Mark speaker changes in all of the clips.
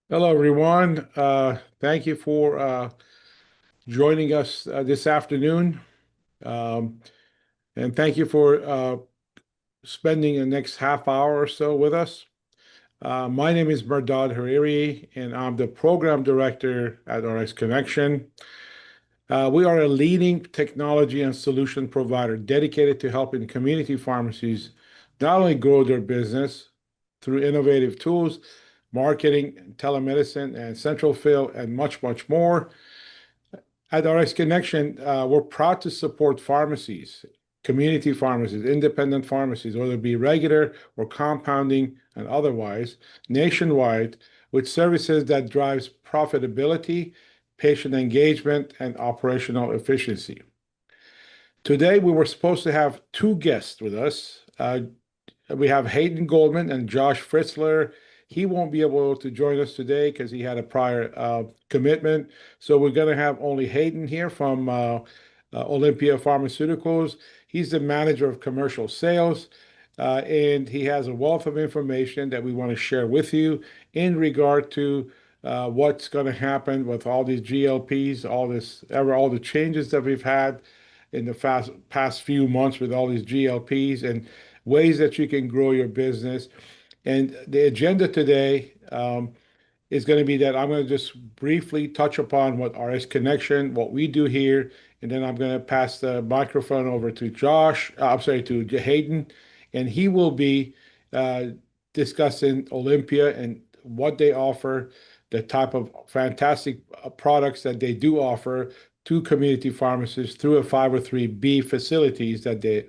Speaker 1: Hello, everyone. Thank you for joining us this afternoon. Um, and thank you for spending the next half hour or so with us. My name is Merdad Hariri, and I'm the program director at RxConnexion. We are a leading technology and solution provider dedicated to helping community pharmacies not only grow their business through innovative tools, marketing, telemedicine, and central fill, and much, much more. At RxConnexion, we're proud to support pharmacies, community pharmacies, independent pharmacies, whether it be regular or compounding and otherwise, nationwide, with services that drives profitability, patient engagement, and operational efficiency. Today, we were supposed to have two guests with us. We have Hayden Goldman and Josh Fritzler. He won't be able to join us today because he had a prior commitment. So we're going to have only Hayden here from Olympia Pharmaceuticals. He's the manager of commercial sales, and he has a wealth of information that we want to share with you in regard to what's going to happen with all these GLPs, all the changes that we've had in the past few months with all these GLPs and ways that you can grow your business. And the agenda today is going to be that I'm going to just briefly touch upon what RxConnexion, what we do here, and then I'm going to pass the microphone over to I'm sorry, to Hayden, and he will be uh, discussing Olympia and what they offer, the type of fantastic products that they do offer to community pharmacists through a 503B facilities that they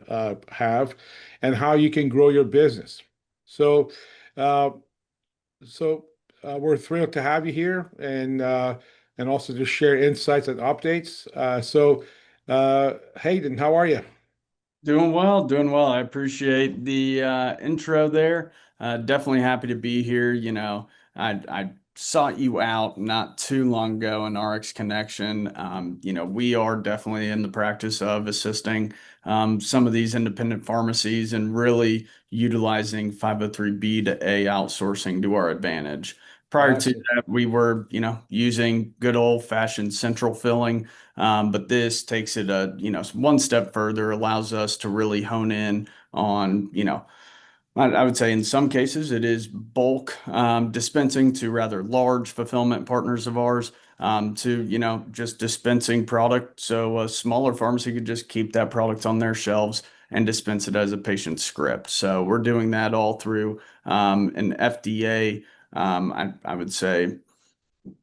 Speaker 1: have, and how you can grow your business. So, uh, we're thrilled to have you here and also to share insights and updates. Hayden, how are you?
Speaker 2: Doing well, doing well. I appreciate the intro there. Definitely happy to be here. I sought you out not too long ago in RxConnexion. We are definitely in the practice of assisting some of these independent pharmacies and really utilizing 503B to A outsourcing to our advantage. Prior to
Speaker 1: Awesome.
Speaker 2: that, we were, using good old-fashioned central filling. But this takes it one step further, allows us to really hone in on, I would say in some cases it is bulk dispensing to rather large fulfillment partners of ours, to, just dispensing product. So a smaller pharmacy could just keep that product on their shelves and dispense it as a patient script. So we're doing that all through an FDA, I would say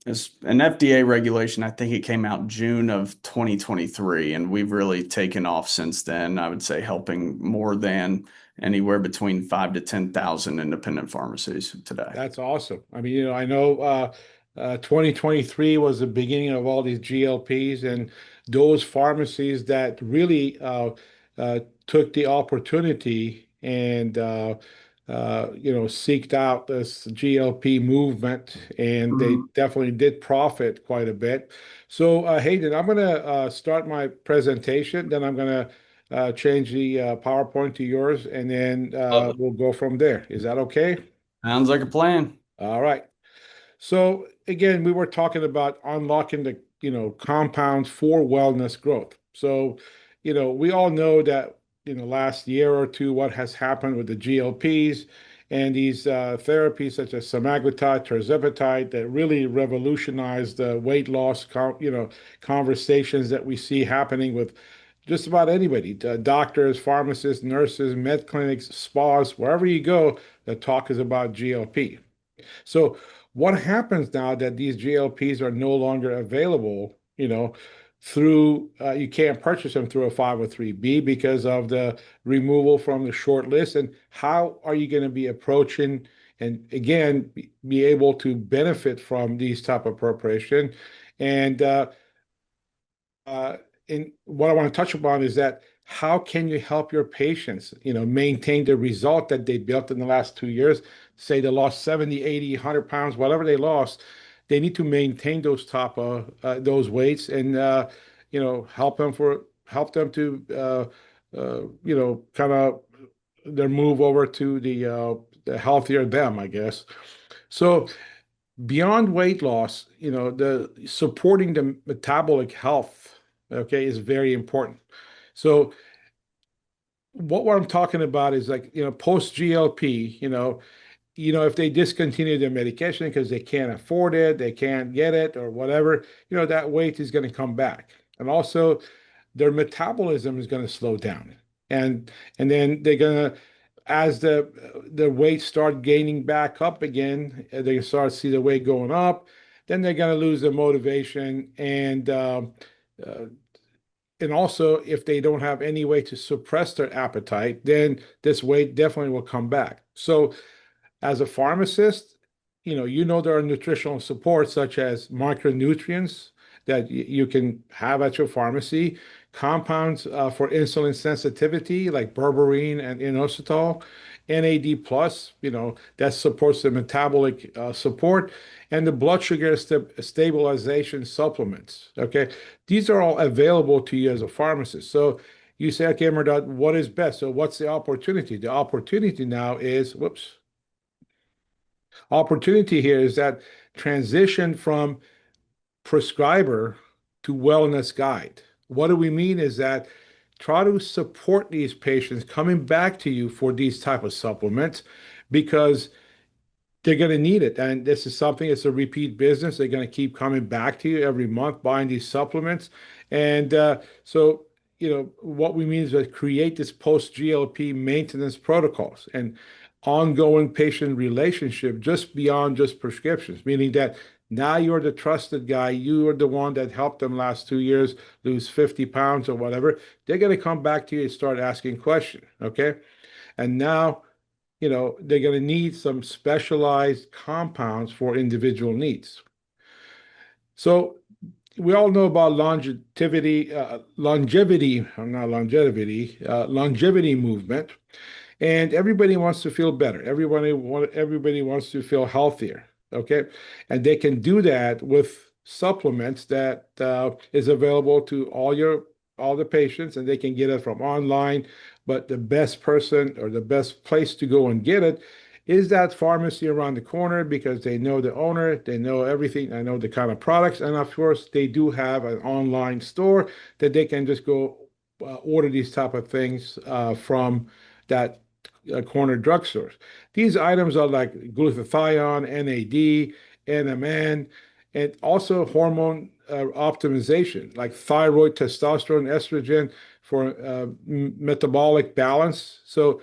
Speaker 2: it's an FDA regulation. I think it came out June of 2023, and we've really taken off since then. I would say helping more than anywhere between 5 to 10,000 independent pharmacies today.
Speaker 1: That's awesome. I mean, I know 2023 was the beginning of all these GLPs and those pharmacies that really took the opportunity and seeked out this GLP movement, and they
Speaker 2: Mhm.
Speaker 1: definitely did profit quite a bit. So, Hayden, I'm going to start my presentation, then I'm going to change the PowerPoint to yours, and then
Speaker 2: Love it.
Speaker 1: we'll go from there. Is that okay?
Speaker 2: Sounds like a plan.
Speaker 1: All right. So again, we were talking about unlocking the, compounds for wellness growth. So, we all know that in the last year or two, what has happened with the GLPs and these therapies such as semaglutide, tirzepatide, that really revolutionized the weight loss, conversations that we see happening with just about anybody, doctors, pharmacists, nurses, med clinics, spas, wherever you go, the talk is about GLP. So what happens now that these GLPs are no longer available, through you can't purchase them through a 503B because of the removal from the short list. And how are you going to be approaching and again be able to benefit from these type of preparation? And uh, and what I want to touch upon is that how can you help your patients, maintain the result that they built in the last 2 years? Say they lost 70, 80, 100 pounds, whatever they lost, they need to maintain those top of those weights and help them to kind of their move over to the healthier them, I guess. So beyond weight loss, the supporting the metabolic health, okay, is very important. So what I'm talking about is like, post GLP, if they discontinue their medication because they can't afford it, they can't get it or whatever, that weight is going to come back. And also their metabolism is going to slow down. And then they're going to, as the weight start gaining back up again, they start to see the weight going up, then they're going to lose their motivation. Uh, and also, if they don't have any way to suppress their appetite, then this weight definitely will come back. So as a pharmacist, there are nutritional support such as micronutrients that you can have at your pharmacy, compounds for insulin sensitivity like berberine and inositol, NAD plus, that supports the metabolic support, and the blood sugar stabilization supplements. Okay, these are all available to you as a pharmacist. So you say, okay, Merdad, what is best? So what's the opportunity? The opportunity now is, whoops. Opportunity here is that transition from prescriber to wellness guide. What do we mean is that try to support these patients coming back to you for these type of supplements because they're going to need it. And this is something, it's a repeat business. They're going to keep coming back to you every month buying these supplements. And so, what we mean is to create this post GLP maintenance protocols and ongoing patient relationship just beyond just prescriptions, meaning that now you're the trusted guy. You are the one that helped them last 2 years lose 50 pounds or whatever. They're going to come back to you and start asking questions. Okay. And now, they're going to need some specialized compounds for individual needs. So we all know about longevity movement, and everybody wants to feel better. Everybody wants to feel healthier. Okay, and they can do that with supplements that is available to all the patients, and they can get it from online. But the best person or the best place to go and get it is that pharmacy around the corner because they know the owner, they know everything, I know the kind of products, and of course they do have an online store that they can just go order these type of things from that corner drugstores. These items are like glutathione, NAD, NMN, and also hormone optimization, like thyroid, testosterone, estrogen for metabolic balance. So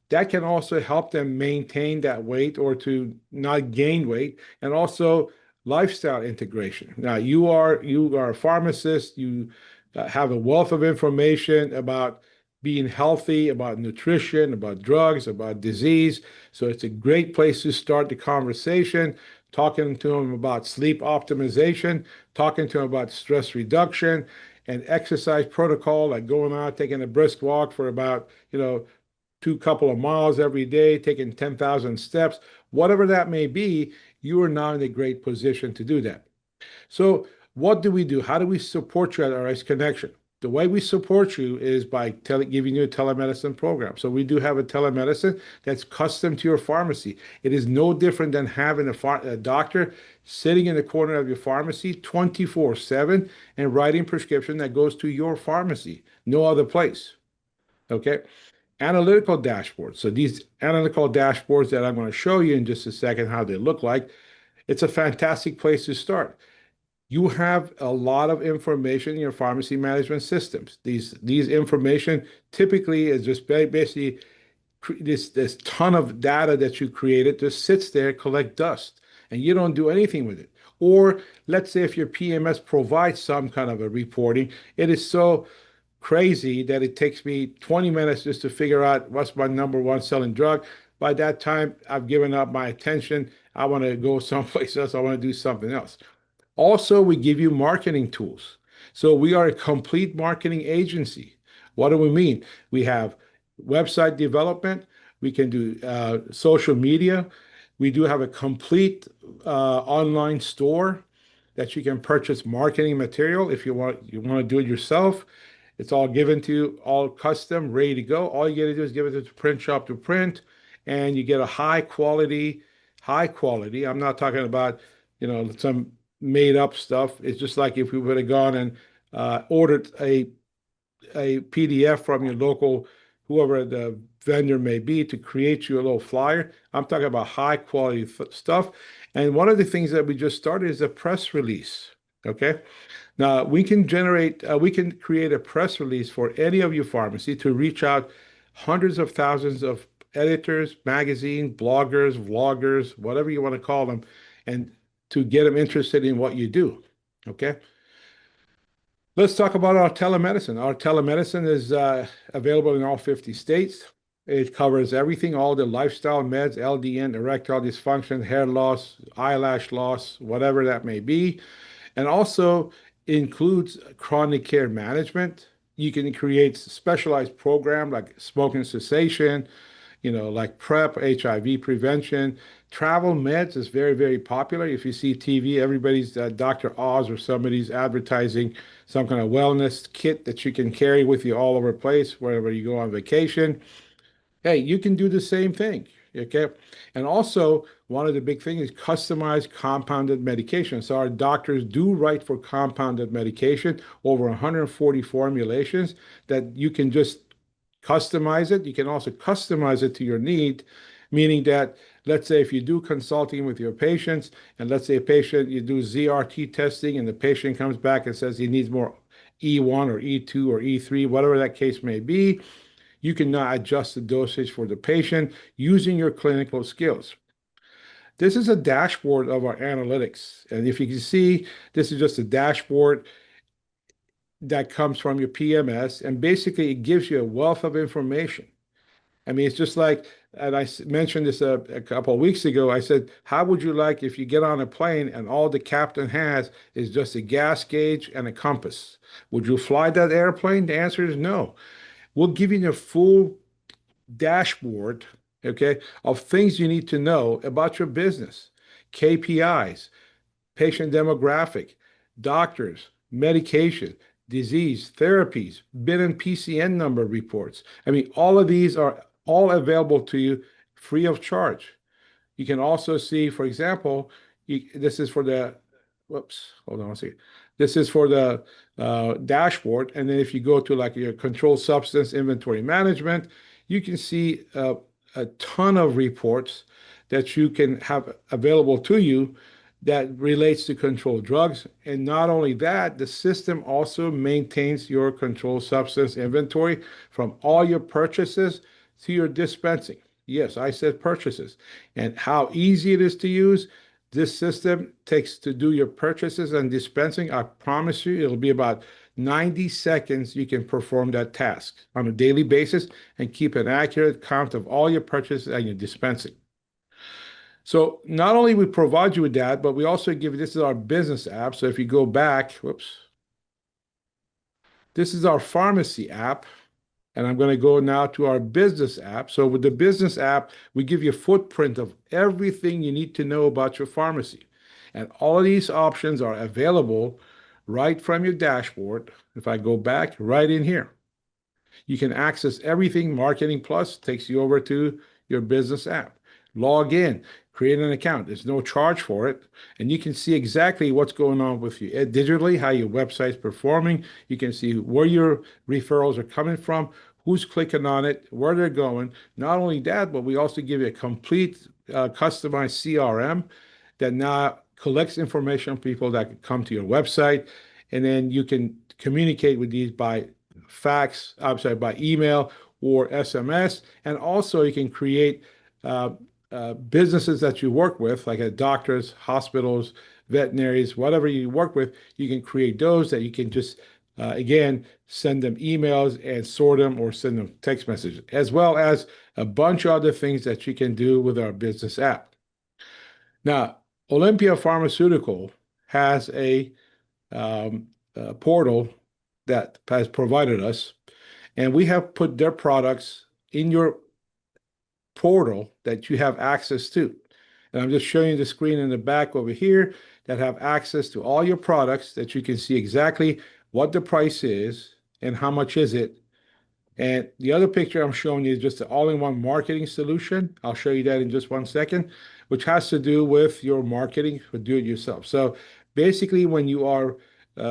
Speaker 1: that can also help them maintain that weight or to not gain weight, and also lifestyle integration. Now you are a pharmacist, you have a wealth of information about being healthy, about nutrition, about drugs, about disease. So it's a great place to start the conversation, talking to them about sleep optimization, talking to them about stress reduction and exercise protocol, like going out, taking a brisk walk for about, two couple of miles every day, taking 10,000 steps, whatever that may be, you are now in a great position to do that. So what do we do? How do we support you at RxConnexion? The way we support you is by giving you a telemedicine program. So we do have a telemedicine that's custom to your pharmacy. It is no different than having a doctor sitting in the corner of your pharmacy 24/7 and writing prescription that goes to your pharmacy, no other place. Okay. Analytical dashboards. So these analytical dashboards that I'm going to show you in just a second how they look like, it's a fantastic place to start. You have a lot of information in your pharmacy management systems. These information typically is just basically this ton of data that you created just sits there, collect dust, and you don't do anything with it. Or let's say if your PMS provides some kind of a reporting, it is so crazy that it takes me 20 minutes just to figure out what's my number one selling drug. By that time, I've given up my attention. I want to go someplace else. I want to do something else. Also, we give you marketing tools. So we are a complete marketing agency. What do we mean? We have website development. We can do social media. We do have a complete online store that you can purchase marketing material if you want to do it yourself. It's all given to you, all custom, ready to go. All you got to do is give it to the print shop to print, and you get a high quality. I'm not talking about some made up stuff. It's just like if we would have gone and ordered a PDF from your local, whoever the vendor may be, to create you a little flyer. I'm talking about high quality stuff. And one of the things that we just started is a press release. Okay. Now we can create a press release for any of your pharmacy to reach out hundreds of thousands of editors, magazine, bloggers, vloggers, whatever you want to call them, and to get them interested in what you do. Okay. Let's talk about our telemedicine. Our telemedicine is available in all 50 states. It covers everything, all the lifestyle meds, LDN, erectile dysfunction, hair loss, eyelash loss, whatever that may be, and also includes chronic care management. You can create specialized program like smoking cessation, like PrEP, HIV prevention. Travel meds is very, very popular. If you see TV, everybody's Dr. Oz or somebody's advertising some kind of wellness kit that you can carry with you all over the place, wherever you go on vacation. Hey, you can do the same thing. Okay. And also, one of the big things is customized compounded medication. So our doctors do write for compounded medication, over 140 formulations that you can just customize it. You can also customize it to your need, meaning that, let's say if you do consulting with your patients, and let's say a patient, you do ZRT testing, and the patient comes back and says he needs more E1 or E2 or E3, whatever that case may be, you can now adjust the dosage for the patient using your clinical skills. This is a dashboard of our analytics. And if you can see, this is just a dashboard that comes from your PMS. And basically, it gives you a wealth of information. I mean, it's just like, and I mentioned this a couple of weeks ago. I said, how would you like if you get on a plane and all the captain has is just a gas gauge and a compass? Would you fly that airplane? The answer is no. We'll give you a full dashboard, okay, of things you need to know about your business, KPIs, patient demographic, doctors, medication, disease, therapies, BIN and PCN number reports. I mean, all of these are all available to you free of charge. You can also see, for example, this is for the, whoops, hold on a second. This is for the dashboard. And then if you go to like your controlled substance inventory management, you can see a ton of reports that you can have available to you that relates to controlled drugs. And not only that, the system also maintains your controlled substance inventory from all your purchases to your dispensing. Yes, I said purchases. And how easy it is to use. This system takes to do your purchases and dispensing. I promise you, it'll be about 90 seconds. You can perform that task on a daily basis and keep an accurate count of all your purchases and your dispensing. So not only we provide you with that, but we also give you, this is our business app. So if you go back, whoops, this is our pharmacy app. And I'm going to go now to our business app. So with the business app, we give you a footprint of everything you need to know about your pharmacy. And all of these options are available right from your dashboard. If I go back right in here, you can access everything. Marketing Plus takes you over to your business app. Log in, create an account. There's no charge for it. And you can see exactly what's going on with you digitally, how your website's performing. You can see where your referrals are coming from, who's clicking on it, where they're going. Not only that, but we also give you a complete customized CRM that now collects information on people that come to your website. And then you can communicate with these by fax, by email or SMS. And also you can create businesses that you work with, like doctors, hospitals, veterinaries, whatever you work with, you can create those that you can just, again, send them emails and sort them or send them text messages, as well as a bunch of other things that you can do with our business app. Now, Olympia Pharmaceutical has a portal that has provided us, and we have put their products in your portal that you have access to. And I'm just showing you the screen in the back over here that have access to all your products that you can see exactly what the price is and how much is it And the other picture I'm showing you is just an all-in-one marketing solution. I'll show you that in just 1 second, which has to do with your marketing for do-it-yourself. So basically, when you are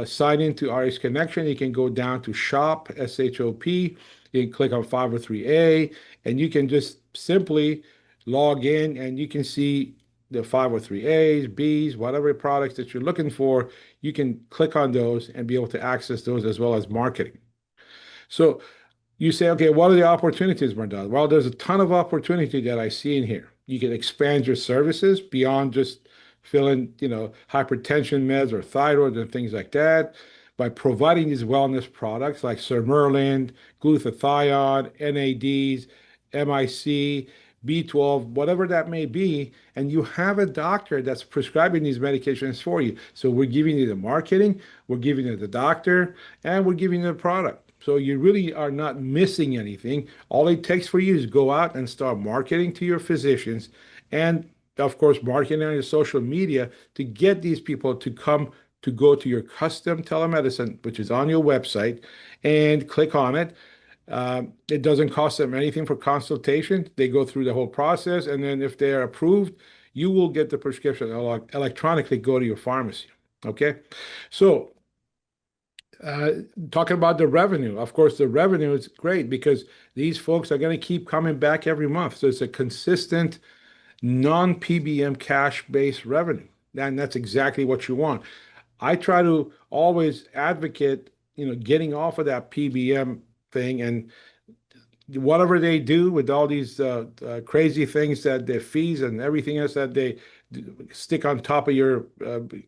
Speaker 1: signed into RxConnexion, you can go down to Shop, SHOP. You can click on 503A, and you can just simply log in, and you can see the 503As, Bs, whatever products that you're looking for. You can click on those and be able to access those as well as marketing. So you say, okay, what are the opportunities, Mardad? Well, there's a ton of opportunity that I see in here. You can expand your services beyond just filling, hypertension meds or thyroid and things like that by providing these wellness products like Sermorelin, glutathione, NADs, MIC, B12, whatever that may be, and you have a doctor that's prescribing these medications for you. So we're giving you the marketing, we're giving you the doctor, and we're giving you the product. So you really are not missing anything. All it takes for you is go out and start marketing to your physicians and of course marketing on your social media to get these people to come to go to your custom telemedicine, which is on your website, and click on it. It doesn't cost them anything for consultation. They go through the whole process, and then if they are approved, you will get the prescription electronically go to your pharmacy. Okay, so uh, talking about the revenue, of course, the revenue is great because these folks are going to keep coming back every month. So it's a consistent non-PBM cash-based revenue. And that's exactly what you want. I try to always advocate, getting off of that PBM thing and whatever they do with all these crazy things that their fees and everything else that they stick on top of your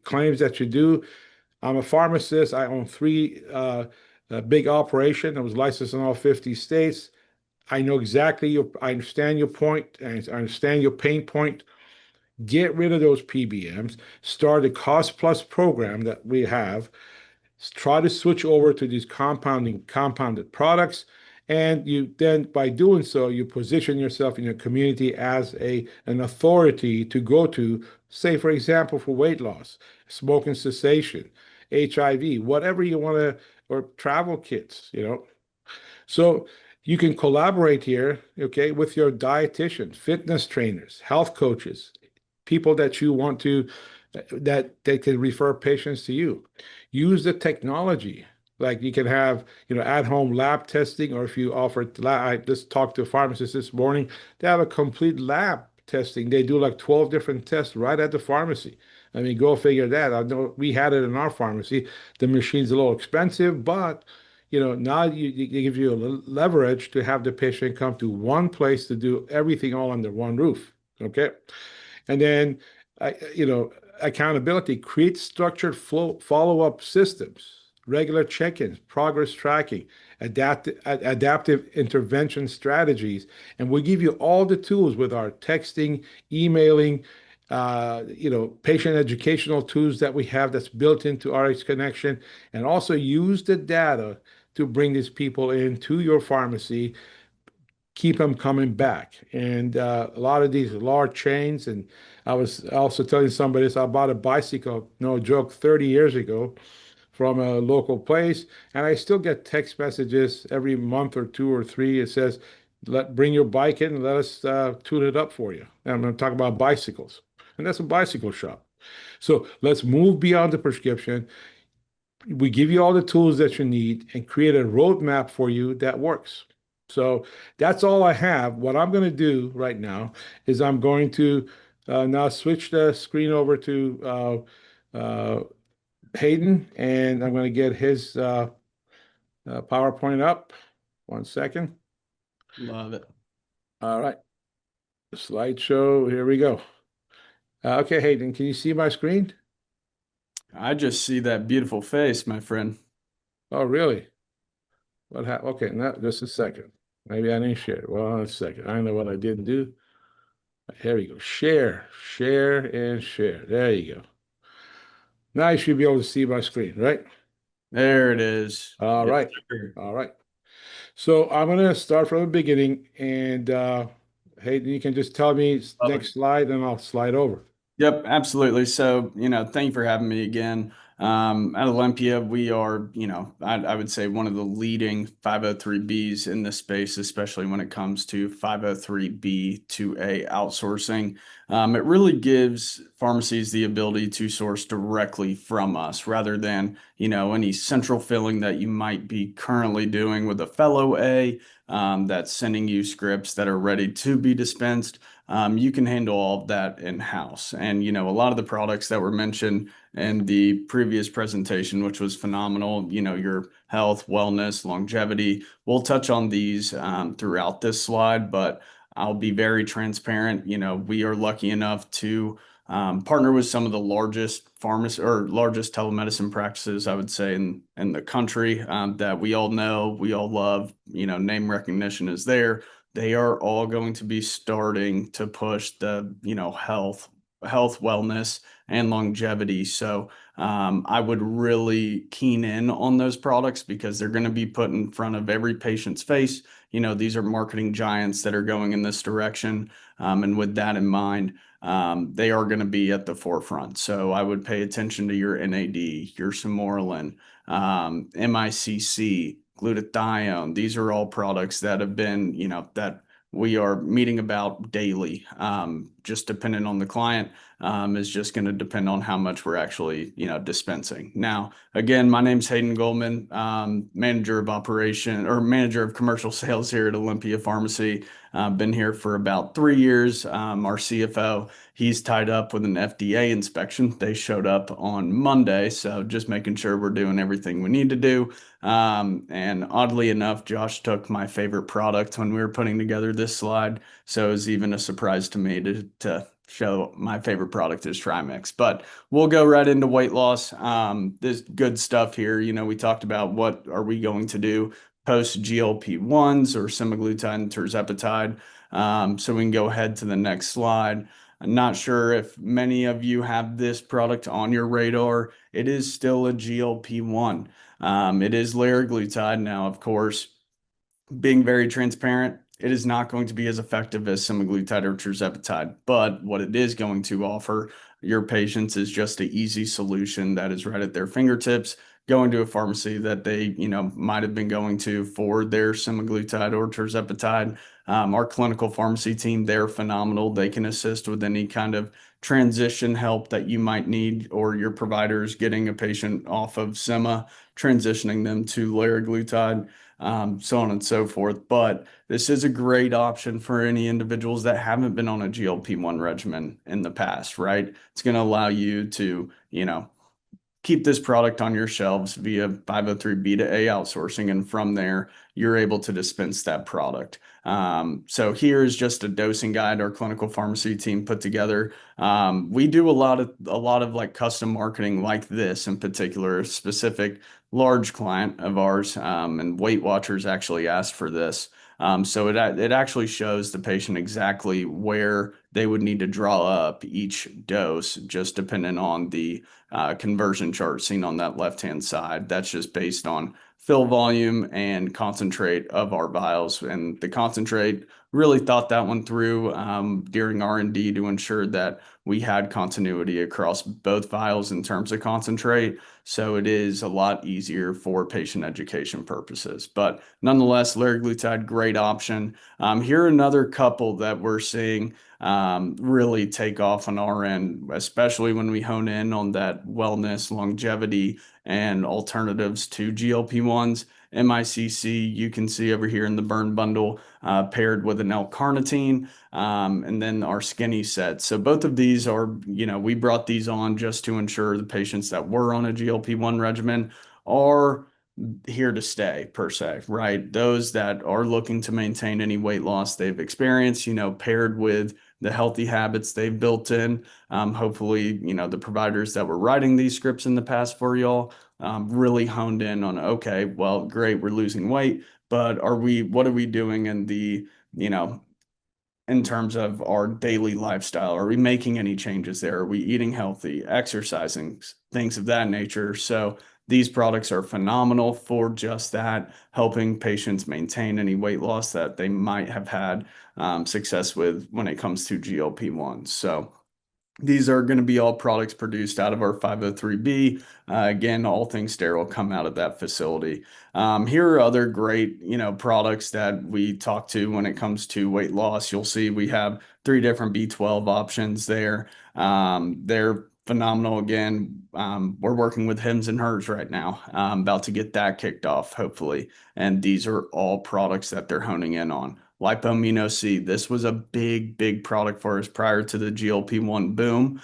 Speaker 1: claims that you do. I'm a pharmacist. I own three big operation. I was licensed in all 50 states. I understand your point, and I understand your pain point. Get rid of those PBMs. Start a cost plus program that we have. Try to switch over to these compounded products. And you then, by doing so, you position yourself in your community as an authority to go to, say, for example, for weight loss, smoking cessation, HIV, whatever you want to, or travel kits. So you can collaborate here, okay, with your dietitian, fitness trainers, health coaches, people that you want to that they can refer patients to you. Use the technology. Like you can have, at-home lab testing, or if you offer, I just talked to a pharmacist this morning, they have a complete lab testing. They do like 12 different tests right at the pharmacy. I mean, go figure that. I know we had it in our pharmacy. The machine's a little expensive, but now it gives you a leverage to have the patient come to one place to do everything all under one roof. Okay. And then, accountability, create structured flow, follow-up systems, regular check-ins, progress tracking, adaptive intervention strategies. And we give you all the tools with our texting, emailing, patient educational tools that we have that's built into RxConnexion, and also use the data to bring these people into your pharmacy, keep them coming back. And a lot of these large chains, and I was also telling somebody this, I bought a bicycle, no joke, 30 years ago from a local place, and I still get text messages every month or two or three. It says, bring your bike in and let us tune it up for you. And I'm going to talk about bicycles. And that's a bicycle shop. So let's move beyond the prescription. We give you all the tools that you need and create a roadmap for you that works. So that's all I have. What I'm going to do right now is I'm going to now switch the screen over to Hayden, and I'm going to get his PowerPoint up. 1 second.
Speaker 2: Love it.
Speaker 1: All right. Slideshow. Here we go. Okay, Hayden, can you see my screen?
Speaker 2: I just see that beautiful face, my friend.
Speaker 1: Oh, really? What happened? Okay, now just a second. Maybe I didn't share. Well, a second. I know what I didn't do. Here we go. Share, share, and share. There you go. Now you should be able to see my screen, right?
Speaker 2: There it is.
Speaker 1: All
Speaker 2: Yes,
Speaker 1: right.
Speaker 2: sir.
Speaker 1: All right. So I'm going to start from the beginning, and Hayden, you can just tell me
Speaker 2: Love it.
Speaker 1: next slide, and I'll slide over.
Speaker 2: Yep, absolutely. So, thank you for having me again. At Olympia, we are, I would say one of the leading 503Bs in this space, especially when it comes to 503B to A outsourcing. It really gives pharmacies the ability to source directly from us rather than, any central filling that you might be currently doing with a fellow A, that's sending you scripts that are ready to be dispensed. You can handle all of that in-house. And, a lot of the products that were mentioned in the previous presentation, which was phenomenal, your health, wellness, longevity, we'll touch on these throughout this slide, but I'll be very transparent. We are lucky enough to partner with some of the largest pharmacy or largest telemedicine practices, I would say, in the country, that we all know, we all love. Name recognition is there. They are all going to be starting to push the, health, wellness, and longevity. So I would really keen in on those products because they're going to be put in front of every patient's face. These are marketing giants that are going in this direction. And with that in mind, they are going to be at the forefront. So I would pay attention to your NAD, your Sermorelin, MICC, glutathione. These are all products that have been, that we are meeting about daily. Just depending on the client, is just going to depend on how much we're actually, dispensing. Now, again, my name's Hayden Goldman, manager of operation or manager of commercial sales here at Olympia Pharmacy. Been here for about 3 years. Our CFO, he's tied up with an FDA inspection. They showed up on Monday, so just making sure we're doing everything we need to do. And oddly enough, Josh took my favorite product when we were putting together this slide. So it was even a surprise to me to show my favorite product is Trimix. But we'll go right into weight loss. There's good stuff here. We talked about what are we going to do post GLP-1s or semaglutide and tirzepatide. So we can go ahead to the next slide. I'm not sure if many of you have this product on your radar. It is still a GLP-1. It is liraglutide. Now, of course, being very transparent, it is not going to be as effective as semaglutide or tirzepatide, but what it is going to offer your patients is just an easy solution that is right at their fingertips. Going to a pharmacy that they, might have been going to for their semaglutide or tirzepatide. Our clinical pharmacy team, they're phenomenal. They can assist with any kind of transition help that you might need, or your providers getting a patient off of sema, transitioning them to liraglutide, so on and so forth. But this is a great option for any individuals that haven't been on a GLP-1 regimen in the past, right? It's going to allow you to, keep this product on your shelves via 503B to A outsourcing, and from there, you're able to dispense that product. So here's just a dosing guide our clinical pharmacy team put together. We do a lot of like custom marketing like this in particular, a specific large client of ours, and Weight Watchers actually asked for this. So it actually shows the patient exactly where they would need to draw up each dose, just depending on the conversion chart seen on that left-hand side. That's just based on fill volume and concentrate of our vials. And the concentrate, really thought that one through during R&D to ensure that we had continuity across both vials in terms of concentrate. So it is a lot easier for patient education purposes. But nonetheless, liraglutide, great option. Here are another couple that we're seeing really take off on our end, especially when we hone in on that wellness, longevity, and alternatives to GLP-1s. MICC, you can see over here in the burn bundle, paired with an L-carnitine, and then our skinny set. So both of these are, we brought these on just to ensure the patients that were on a GLP-1 regimen are here to stay, per se, right? Those that are looking to maintain any weight loss they've experienced, paired with the healthy habits they've built in. Hopefully, the providers that were writing these scripts in the past for y'all really honed in on, okay, well, great, we're losing weight, but what are we doing in the, in terms of our daily lifestyle? Are we making any changes there? Are we eating healthy, exercising, things of that nature? So these products are phenomenal for just that, helping patients maintain any weight loss that they might have had success with when it comes to GLP-1s. So These are going to be all products produced out of our 503B. Again, all things sterile come out of that facility. Here are other great, products that we talk to when it comes to weight loss. You'll see we have 3 different B12 options there. They're phenomenal. Again, we're working with Hims and Hers right now. About to get that kicked off, hopefully. And these are all products that they're honing in on. Lipomino C. This was a big, big product for us prior to the GLP-1 boom.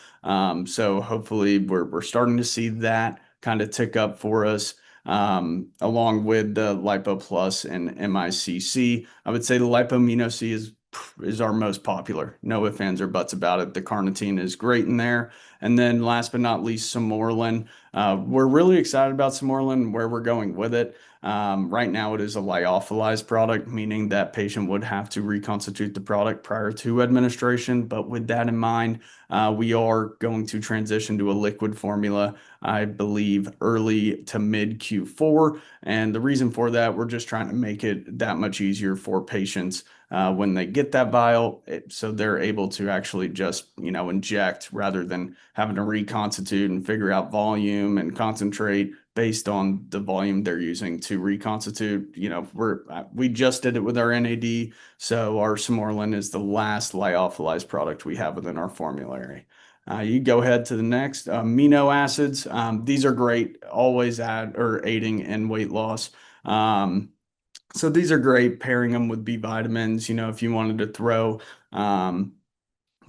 Speaker 2: So hopefully we're starting to see that kind of tick up for us. Along with the Lipo Plus and MICC. I would say the Lipomino C is our most popular. No ifs, ands, or buts about it. The carnitine is great in there. And then last but not least, Samorlin. We're really excited about Samorlin and where we're going with it. Right now, it is a lyophilized product, meaning that patient would have to reconstitute the product prior to administration. But with that in mind, we are going to transition to a liquid formula, I believe, early to mid Q4. And the reason for that, we're just trying to make it that much easier for patients when they get that vial, so they're able to actually just, inject rather than having to reconstitute and figure out volume and concentrate based on the volume they're using to reconstitute. We just did it with our NAD, so our Samorlin is the last lyophilized product we have within our formulary. You go ahead to the next amino acids. These are great, always aiding in weight loss. So these are great, pairing them with B vitamins. If you wanted to throw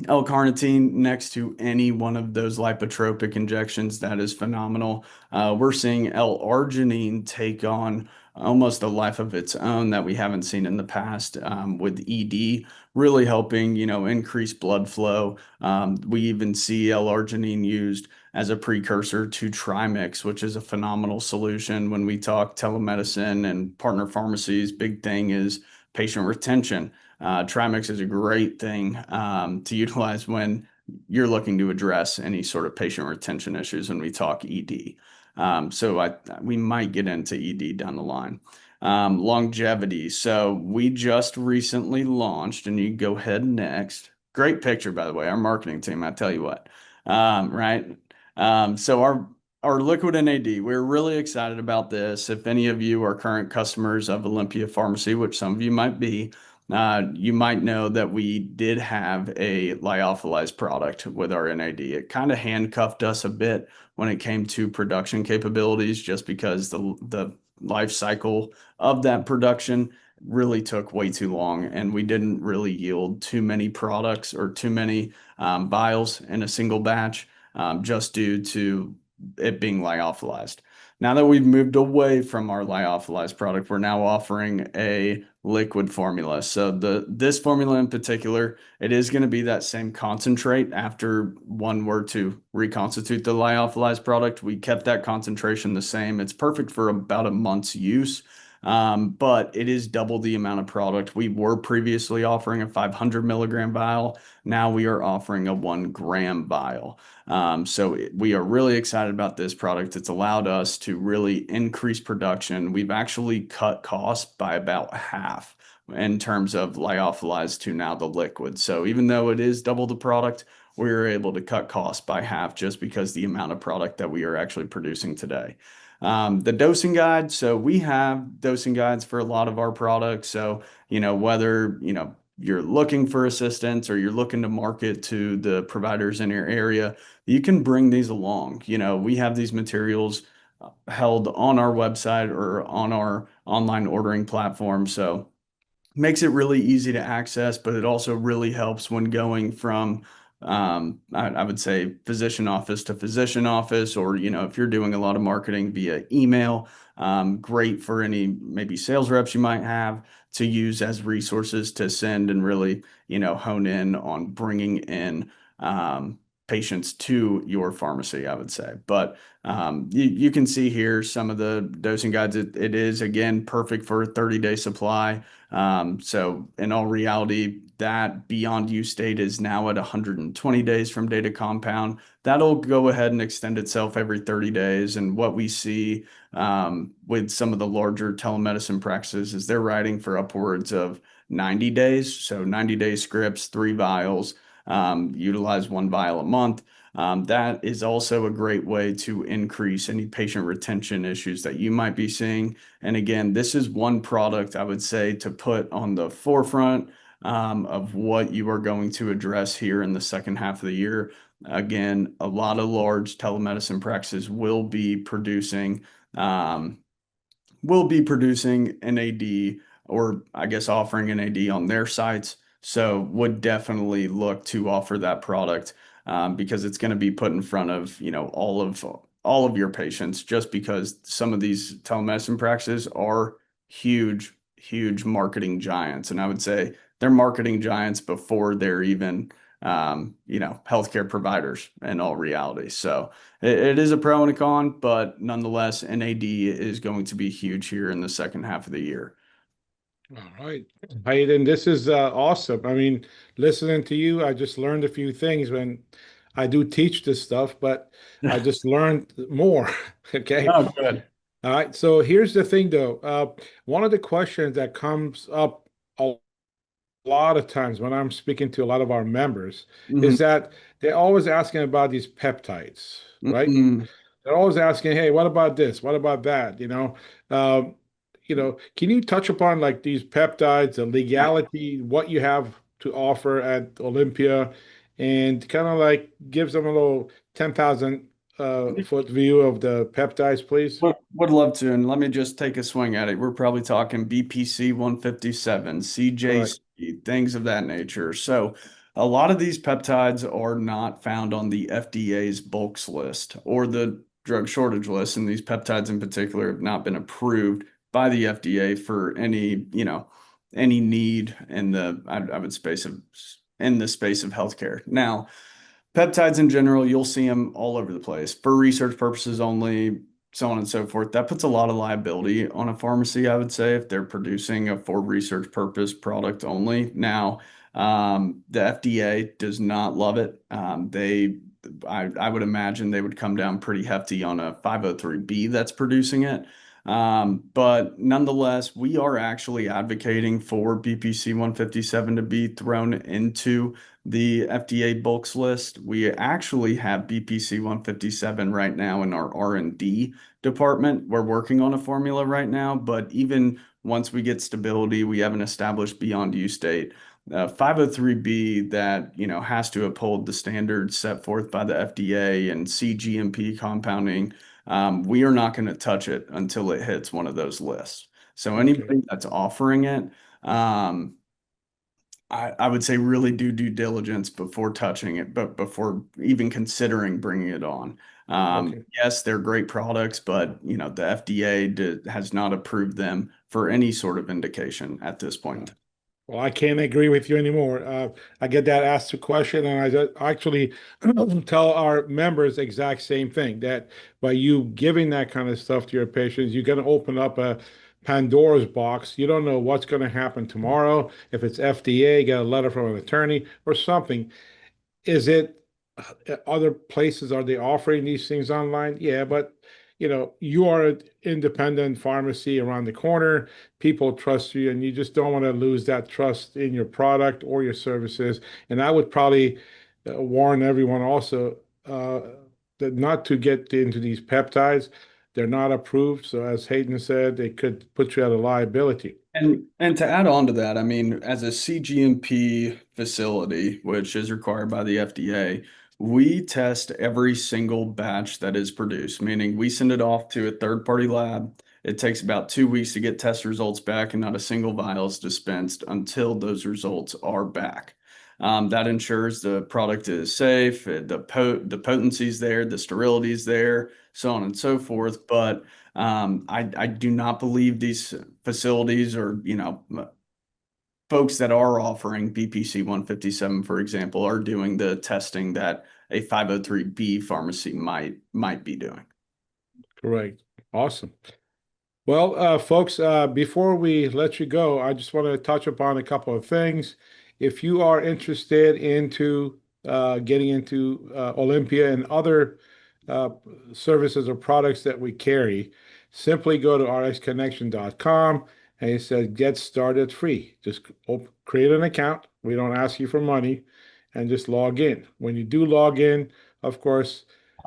Speaker 2: L-carnitine next to any one of those lipotropic injections, that is phenomenal. We're seeing L-arginine take on almost a life of its own that we haven't seen in the past with ED, really helping, increase blood flow. We even see L-arginine used as a precursor to Trimix, which is a phenomenal solution. When we talk telemedicine and partner pharmacies, big thing is patient retention. Trimix is a great thing to utilize when you're looking to address any sort of patient retention issues when we talk ED. So we might get into ED down the line. Longevity. So we just recently launched, and you go ahead next. Great picture, by the way, our marketing team, I tell you what. Right? So our liquid NAD, we're really excited about this. If any of you are current customers of Olympia Pharmacy, which some of you might be, you might know that we did have a lyophilized product with our NAD. It kind of handcuffed us a bit when it came to production capabilities, just because the life cycle of that production really took way too long, and we didn't really yield too many products or too many vials in a single batch, just due to it being lyophilized. Now that we've moved away from our lyophilized product, we're now offering a liquid formula. So this formula in particular, it is going to be that same concentrate after one were to reconstitute the lyophilized product. We kept that concentration the same. It's perfect for about a month's use. But it is double the amount of product. We were previously offering a 500 milligram vial. Now we are offering a 1 gram vial. So we are really excited about this product. It's allowed us to really increase production. We've actually cut costs by about half in terms of lyophilized to now the liquid. So even though it is double the product, we are able to cut costs by half just because the amount of product that we are actually producing today. The dosing guide. So we have dosing guides for a lot of our products. So, whether, you're looking for assistance or you're looking to market to the providers in your area, you can bring these along. We have these materials held on our website or on our online ordering platform. So makes it really easy to access, but it also really helps when going from I would say physician office to physician office, or if you're doing a lot of marketing via email, great for any maybe sales reps you might have to use as resources to send and really hone in on bringing in patients to your pharmacy, I would say. But you can see here some of the dosing guides. It is, again, perfect for a 30-day supply. So in all reality, that beyond use date is now at 120 days from data compound. That'll go ahead and extend itself every 30 days. And what we see with some of the larger telemedicine practices is they're writing for upwards of 90 days. So 90-day scripts, 3 vials. utilize one vial a month. That is also a great way to increase any patient retention issues that you might be seeing. And again, this is one product I would say to put on the forefront of what you are going to address here in the second half of the year. Again, a lot of large telemedicine practices um, will be producing NAD, or I guess offering NAD on their sites. So would definitely look to offer that product because it's going to be put in front of, all of your patients, just because some of these telemedicine practices are huge, huge marketing giants. And I would say they're marketing giants before they're even healthcare providers in all reality. So it is a pro and a con, but nonetheless, NAD is going to be huge here in the second half of the year.
Speaker 1: All right. Hayden, this is awesome. I mean, listening to you, I just learned a few things when I do teach this stuff, but I just learned more. Okay.
Speaker 2: Oh, good.
Speaker 1: All right. So here's the thing, though. One of the questions that comes up a lot of times when I'm speaking to a lot of our members
Speaker 2: Mhm.
Speaker 1: is that they're always asking about these peptides, right?
Speaker 2: Mhm.
Speaker 1: They're always asking, "Hey, what about this? What about that?" Um, can you touch upon like these peptides, the legality, what you have to offer at Olympia, and kind of like gives them a little 10,000 foot view of the peptides, please?
Speaker 2: Would love to, and let me just take a swing at it. We're probably talking BPC 157,
Speaker 1: Correct.
Speaker 2: CJC, things of that nature. So, a lot of these peptides are not found on the FDA's bulks list or the drug shortage list, and these peptides in particular have not been approved by the FDA for any need in I would space of in the space of healthcare. Now, peptides in general, you'll see them all over the place for research purposes only, so on and so forth. That puts a lot of liability on a pharmacy, I would say, if they're producing a for research purpose product only. Now, the FDA does not love it. I would imagine they would come down pretty hefty on a 503B that's producing it. But nonetheless, we are actually advocating for BPC 157 to be thrown into the FDA bulks list. We actually have BPC 157 right now in our R&D department. We're working on a formula right now, but even once we get stability, we have an established beyond use date. 503B that has to uphold the standards set forth by the FDA and CGMP compounding. We are not going to touch it until it hits one of those lists. So
Speaker 1: Okay.
Speaker 2: anybody that's offering it, I would say really do due diligence before touching it, but before even considering bringing it on.
Speaker 1: Okay.
Speaker 2: Yes, they're great products, but the FDA has not approved them for any sort of indication at this point.
Speaker 1: Well, I can't agree with you anymore. I get that asked a question, and I actually tell our members exact same thing, that by you giving that kind of stuff to your patients, you're going to open up a Pandora's box. You don't know what's going to happen tomorrow. If it's FDA, get a letter from an attorney or something. Is it other places, are they offering these things online? Yeah, but you are an independent pharmacy around the corner. People trust you, and you just don't want to lose that trust in your product or your services. And I would probably warn everyone also that not to get into these peptides. They're not approved. So as Hayden said, they could put you at a liability.
Speaker 2: And to add on to that, I mean, as a CGMP facility, which is required by the FDA, we test every single batch that is produced, meaning we send it off to a third-party lab. It takes about 2 weeks to get test results back, and not a single vial is dispensed until those results are back. That ensures the product is safe, the potency is there, the sterility is there, so on and so forth. But I do not believe these facilities or folks that are offering BPC 157, for example, are doing the testing that a 503B pharmacy might be doing.
Speaker 1: Correct. Awesome. Well, folks, before we let you go, I just want to touch upon a couple of things. If you are interested into getting into Olympia and other uh, services or products that we carry, simply go to rxconnexion.com and it says get started free. Just create an account. We don't ask you for money. and just log in. When you do log in, of course,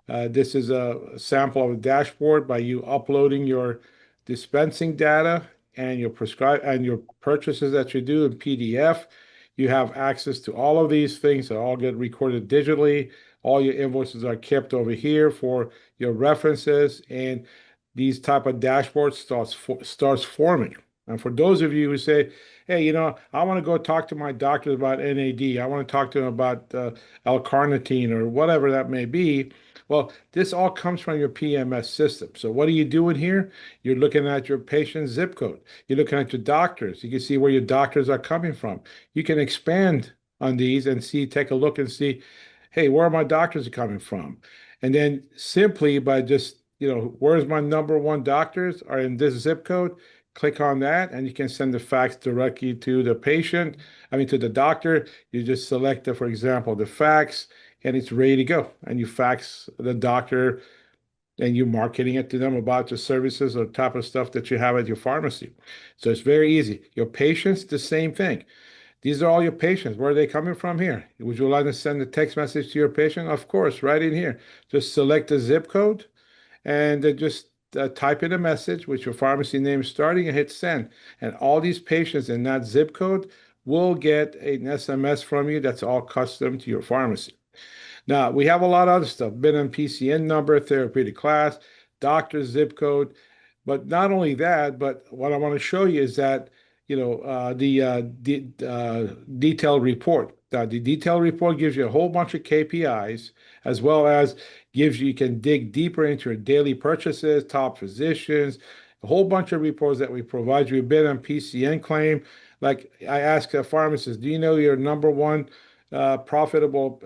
Speaker 1: this is a sample of a dashboard by you uploading your dispensing data and your prescribe and your purchases that you do in PDF. You have access to all of these things that all get recorded digitally. All your invoices are kept over here for your references, and these type of dashboards starts forming. And for those of you who say, "Hey, I want to go talk to my doctor about NAD. I want to talk to them about L-carnitine or whatever that may be." Well, this all comes from your PMS system. So what are you doing here? You're looking at your patient's zip code. You're looking at your doctors. You can see where your doctors are coming from. You can expand on these and see, take a look and see, hey, where are my doctors coming from? And then simply by just, where's my number one doctors are in this zip code, click on that and you can send the fax directly to the patient, to the doctor. You just select, for example, the fax and it's ready to go. And you fax the doctor and you're marketing it to them about the services or type of stuff that you have at your pharmacy. So it's very easy. Your patients, the same thing. These are all your patients. Where are they coming from here? Would you like to send a text message to your patient? Of course, right in here. Just select the zip code and just type in a message with your pharmacy name starting and hit send. And all these patients in that zip code will get an SMS from you that's all custom to your pharmacy. Now, we have a lot of other stuff, bin and PCN number, therapeutic class, doctor's zip code. But not only that, but what I want to show you is that, the detailed report. The detailed report gives you a whole bunch of KPIs, as well as you can dig deeper into your daily purchases, top physicians, a whole bunch of reports that we provide you. Bin and PCN claim. Like I ask a pharmacist, do you know your number one profitable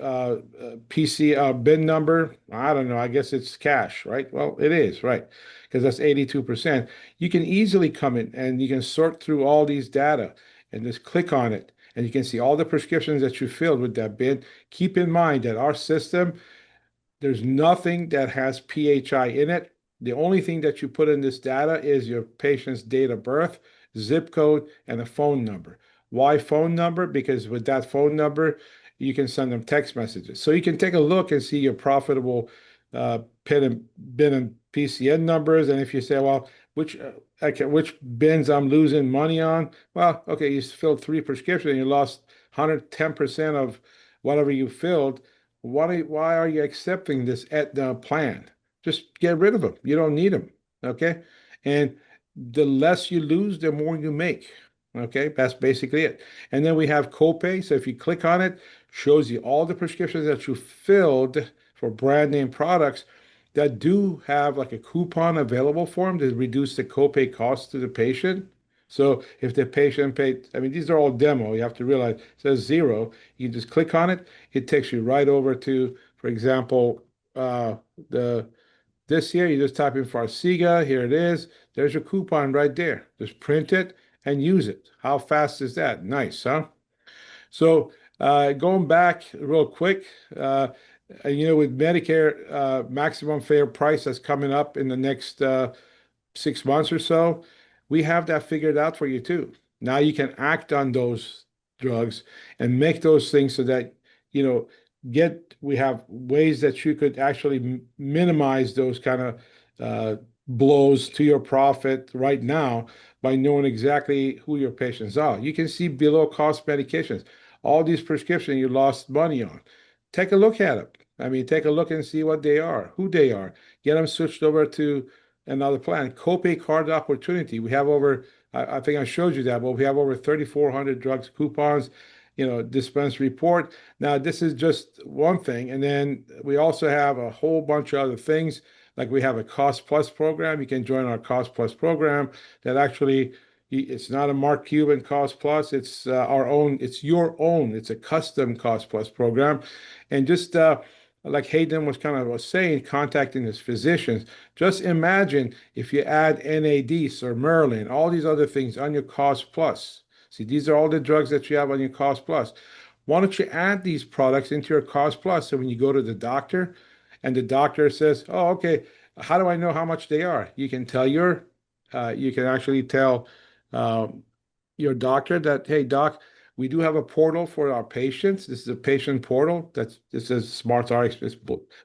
Speaker 1: PC bin number? I don't know. I guess it's cash, right? Well, it is, right? Because that's 82%. You can easily come in and you can sort through all these data and just click on it. And you can see all the prescriptions that you filled with that bin. Keep in mind that our system, there's nothing that has PHI in it. The only thing that you put in this data is your patient's date of birth, zip code, and a phone number. Why phone number? Because with that phone number, you can send them text messages. So you can take a look and see your profitable bin and PCN numbers. And if you say, well, which bins I'm losing money on? Well, okay, you filled 3 prescriptions and you lost 110% of whatever you filled. Why are you accepting this at the plan? Just get rid of them. You don't need them. Okay. And the less you lose, the more you make. Okay. That's basically it. And then we have copay. So if you click on it, shows you all the prescriptions that you filled for brand name products that do have like a coupon available for them to reduce the copay cost to the patient. So if the patient paid, these are all demo. You have to realize it says zero. You can just click on it. It takes you right over to, for example, the this here. You just type in Farxiga. Here it is. There's your coupon right there. Just print it and use it. How fast is that? Nice, huh? So going back real quick, with Medicare maximum fair price that's coming up in the next 6 months or so, we have that figured out for you too. Now you can act on those drugs and make those things so that, we have ways that you could actually minimize those kind of blows to your profit right now by knowing exactly who your patients are. You can see below cost medications, all these prescriptions you lost money on. Take a look at them. Take a look and see what they are, who they are. Get them switched over to another plan. Copay card opportunity. We have over, I think I showed you that, but we have over 3,400 drugs coupons, dispense report. Now, this is just one thing. And then we also have a whole bunch of other things. Like we have a Cost Plus program. You can join our Cost Plus program that actually, it's not a Mark Cuban Cost Plus. It's our own. It's your own. It's a custom Cost Plus program. And just like Hayden was saying, contacting his physicians, just imagine if you add NAD, Sermorelin, all these other things on your Cost Plus. See, these are all the drugs that you have on your Cost Plus. Why don't you add these products into your Cost Plus? So when you go to the doctor and the doctor says, oh, okay, how do I know how much they are? You can actually tell your doctor that, hey, doc, We do have a portal for our patients. This is a patient portal. This is Smart Rx, it's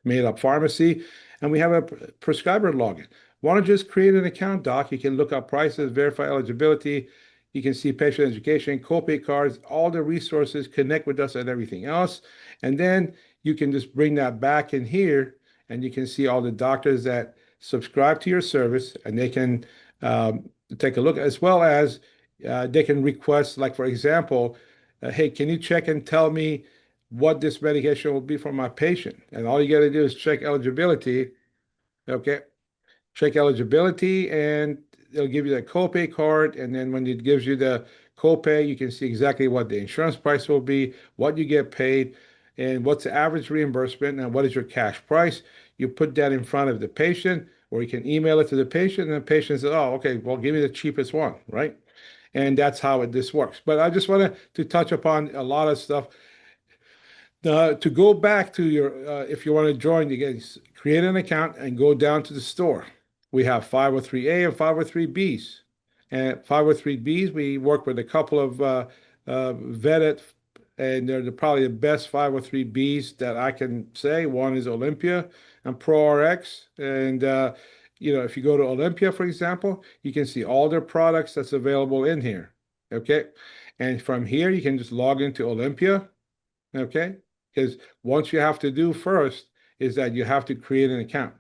Speaker 1: made up pharmacy, and we have a prescriber login. Why don't you just create an account, doc? You can look up prices, verify eligibility. You can see patient education, copay cards, all the resources, connect with us and everything else. And then you can just bring that back in here and you can see all the doctors that subscribe to your service and they can take a look as well as they can request, like, for example, hey, can you check and tell me what this medication will be for my patient? And all you got to do is check eligibility. Okay. Check eligibility and it'll give you the copay card. And then when it gives you the copay, you can see exactly what the insurance price will be, what you get paid, and what's the average reimbursement, and what is your cash price. You put that in front of the patient, or you can email it to the patient, and the patient says, oh, okay, well, give me the cheapest one, right? And that's how this works. But I just wanted to touch upon a lot of stuff. To go back to your, if you want to join, you guys create an account and go down to the store. We have 503A and 503Bs. And 503Bs, we work with a couple of vetted, and they're probably the best 503Bs that I can say. One is Olympia and ProRx. And, if you go to Olympia, for example, you can see all their products that's available in here. Okay. And from here, you can just log into Olympia. Okay. Because once you have to do first is that you have to create an account.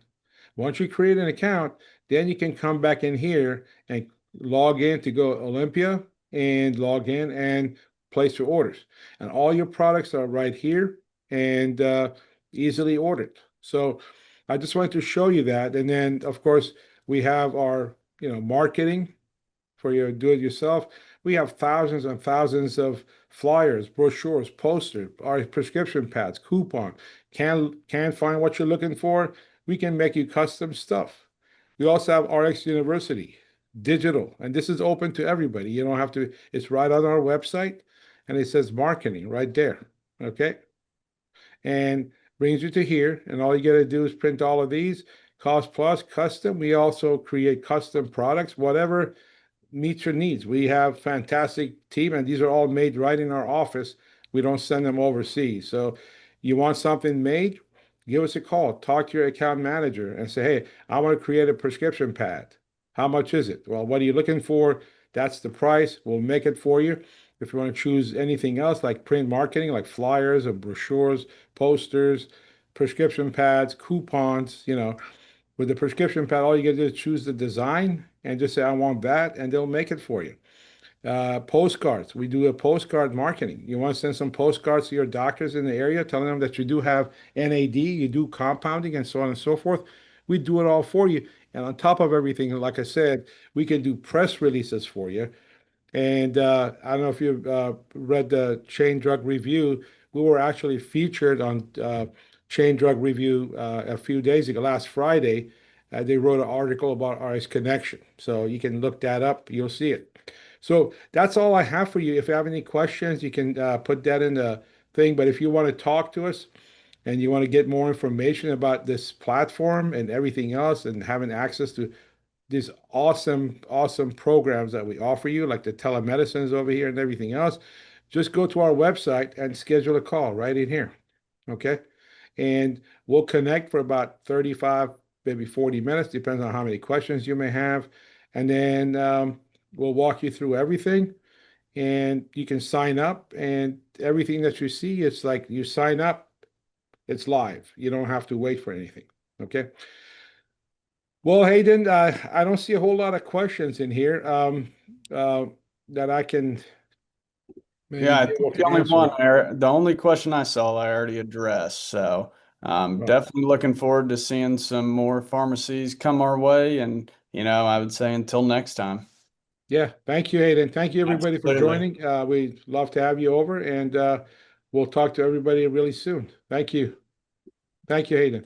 Speaker 1: Once you create an account, then you can come back in here and log in to go Olympia and log in and place your orders. And all your products are right here and easily ordered. So I just wanted to show you that. And then, of course, we have our, marketing for your do-it-yourself. We have thousands and thousands of flyers, brochures, posters, our prescription pads, coupon. Can't find what you're looking for? We can make you custom stuff. We also have RX University, digital, and this is open to everybody. You don't have to, it's right on our website, and it says marketing right there. Okay. And brings you to here, and all you got to do is print all of these. Cost plus, custom. We also create custom products, whatever meets your needs. We have fantastic team, and these are all made right in our office. We don't send them overseas. So you want something made, give us a call. Talk to your account manager and say, hey, I want to create a prescription pad. How much is it? Well, what are you looking for? That's the price. We'll make it for you. If you want to choose anything else like print marketing, like flyers or brochures, posters, prescription pads, coupons, with the prescription pad, all you got to do is choose the design and just say, I want that, and they'll make it for you. Postcards. We do a postcard marketing. You want to send some postcards to your doctors in the area, telling them that you do have NAD, you do compounding, and so on and so forth. We do it all for you. And on top of everything, like I said, we can do press releases for you. And I don't know if you've read the Chain Drug Review. We were actually featured on Chain Drug Review a few days ago, last Friday. They wrote an article about RxConnexion. So you can look that up. You'll see it. So that's all I have for you. If you have any questions, you can put that in the thing. But if you want to talk to us and you want to get more information about this platform and everything else and having access to these awesome, awesome programs that we offer you, like the telemedicines over here and everything else, just go to our website and schedule a call right in here. Okay. And we'll connect for about 35, maybe 40 minutes, depends on how many questions you may have. And then we'll walk you through everything. And you can sign up, and everything that you see, it's like you sign up, it's live. You don't have to wait for anything. Okay. Well, Hayden, I don't see a whole lot of questions in here that I can maybe
Speaker 2: Yeah, I
Speaker 1: be able
Speaker 2: think
Speaker 1: to answer.
Speaker 2: the only question I saw, I already addressed. So
Speaker 1: Well,
Speaker 2: definitely looking forward to seeing some more pharmacies come our way. And, I would say until next time.
Speaker 1: yeah, thank you, Hayden. Thank you, everybody, for
Speaker 2: Absolutely.
Speaker 1: joining. We'd love to have you over, and we'll talk to everybody really soon. Thank you. Thank you, Hayden.